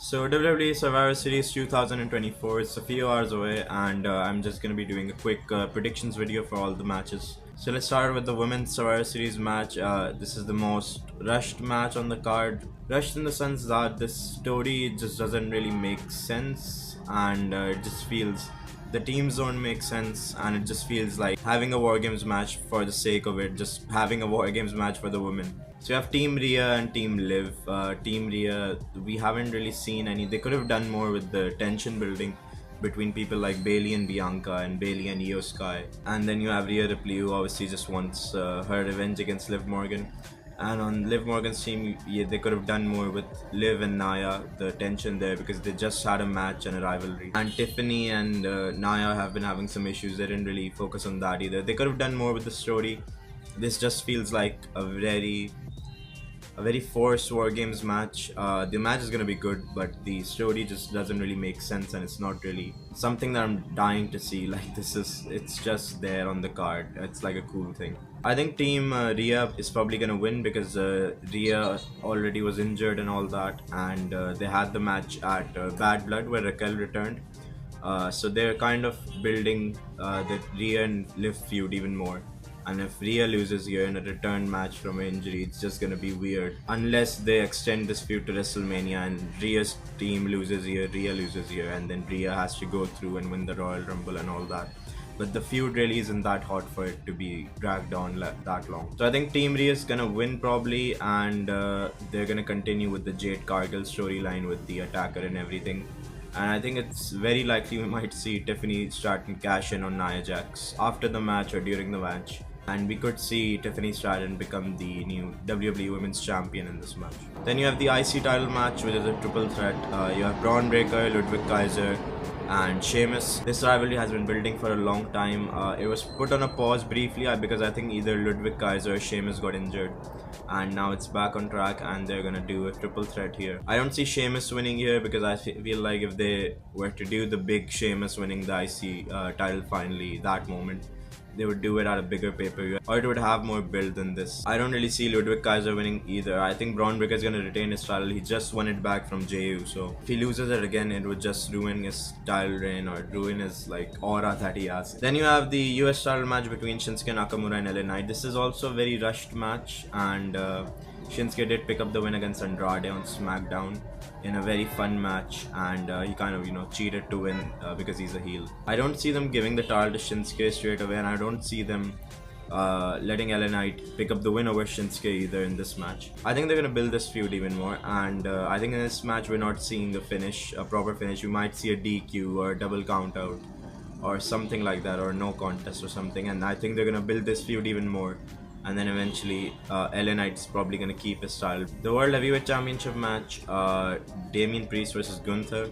So WWE Survivor Series 2024 is a few hours away, and I'm just gonna be doing a quick predictions video for all the matches. So let's start with the Women's Survivor Series match. This is the most rushed match on the card. Rushed in the sense that this story just doesn't really make sense, and it just feels the teams don't make sense, and it just feels like having a WarGames match for the sake of it, just having a WarGames match for the women. So you have Team Rhea and Team Liv. Team Rhea, we haven't really seen any. They could have done more with the tension building between people like Bailey and Bianca and Bailey and Io Sky. And then you have Rhea Ripley, who obviously just wants her revenge against Liv Morgan. And on Liv Morgan's team, yeah, they could have done more with Liv and Nia, the tension there, because they just had a match and a rivalry. And Tiffany and Nia have been having some issues. They didn't really focus on that either. They could have done more with the story. This just feels like a very forced WarGames match. The match is gonna be good, but the story just doesn't really make sense, and it's not really something that I'm dying to see. Like it's just there on the card. It's like a cool thing. I think Team Rhea is probably gonna win because Rhea already was injured and all that, and they had the match at Bad Blood where Raquel returned. So they're kind of building the Rhea and Liv feud even more. And if Rhea loses here in a return match from an injury, it's just gonna be weird. Unless they extend this feud to WrestleMania and Rhea's team loses here, Rhea loses here, and then Rhea has to go through and win the Royal Rumble and all that. But the feud really isn't that hot for it to be dragged on that long. So I think Team Rhea is gonna win probably, and they're gonna continue with the Jade Cargill storyline with the attacker and everything. And I think it's very likely we might see Tiffany Stratton cash in on Nia Jax after the match or during the match. And we could see Tiffany Stratton become the new WWE Women's Champion in this match. Then you have the IC title match, which is a triple threat. You have Braun Breaker, Ludwig Kaiser, and Sheamus. This rivalry has been building for a long time. It was put on a pause briefly because I think either Ludwig Kaiser or Sheamus got injured. And now it's back on track, and they're gonna do a triple threat here. I don't see Sheamus winning here because I feel like if they were to do the big Sheamus winning the IC title finally, that moment, they would do it at a bigger pay-per-view, or it would have more build than this. I don't really see Ludwig Kaiser winning either. I think Braun Breaker is going to retain his title. He just won it back from JU, so if he loses it again, it would just ruin his title reign or ruin his like aura that he has. Then you have the US title match between Shinsuke Nakamura and LA Knight. This is also a very rushed match, and Shinsuke did pick up the win against Andrade on SmackDown in a very fun match, and he kind of cheated to win because he's a heel. I don't see them giving the title to Shinsuke straight away, and I don't see them letting LA Knight pick up the win over Shinsuke either in this match. I think they're gonna build this feud even more, and I think in this match we're not seeing a proper finish. We might see a DQ or a double count out or something like that, or no contest or something, and I think they're gonna build this feud even more. And then eventually LA Knight's probably gonna keep his title. The World Heavyweight Championship match, Damian Priest versus Gunther.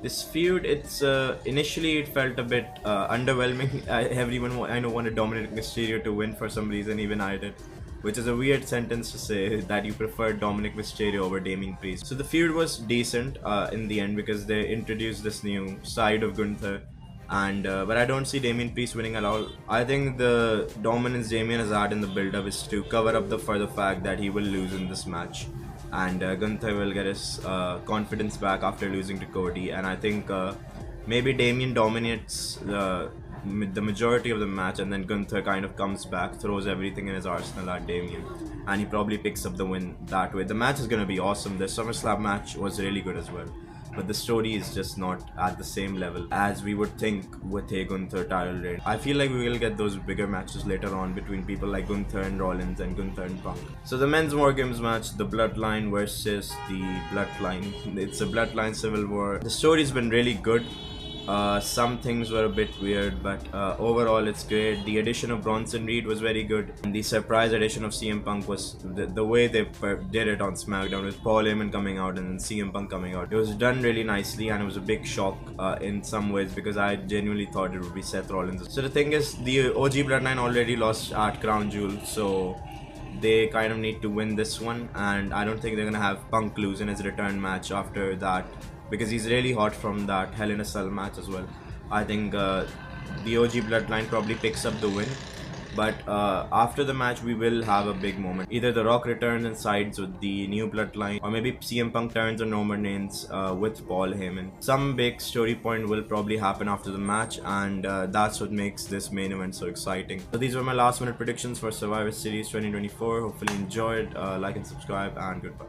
This feud, it's initially it felt a bit underwhelming. Everyone I know wanted Dominic Mysterio to win for some reason, even I did. Which is a weird sentence to say, that you prefer Dominic Mysterio over Damian Priest. So the feud was decent in the end because they introduced this new side of Gunther. And but I don't see Damian Priest winning at all. I think the dominance Damian has had in the build-up is to cover up for the fact that he will lose in this match, and Gunther will get his confidence back after losing to Cody. And I think maybe Damian dominates the majority of the match, and then Gunther kind of comes back, throws everything in his arsenal at Damian, and he probably picks up the win that way. The match is gonna be awesome. The SummerSlam match was really good as well, but the story is just not at the same level as we would think with a Gunther title reign. I feel like we will get those bigger matches later on between people like Gunther and Rollins and Gunther and Punk. So the men's WarGames match, the Bloodline versus the Bloodline. It's a Bloodline civil war. The story's been really good. Some things were a bit weird, but overall it's great. The addition of Bronson Reed was very good, and the surprise addition of CM Punk was the way they did it on SmackDown with Paul Heyman coming out and then CM Punk coming out. It was done really nicely, and it was a big shock in some ways because I genuinely thought it would be Seth Rollins. So the thing is, the OG Bloodline already lost at Crown Jewel, so they kind of need to win this one, and I don't think they're gonna have Punk lose in his return match after that, because he's really hot from that Hell in a Cell match as well. I think the OG Bloodline probably picks up the win, But after the match, we will have a big moment. Either The Rock returns and sides with the new bloodline, or maybe CM Punk turns on Roman Reigns with Paul Heyman. Some big story point will probably happen after the match, and that's what makes this main event so exciting. So these were my last minute predictions for Survivor Series 2024. Hopefully you enjoyed. Like and subscribe, and goodbye.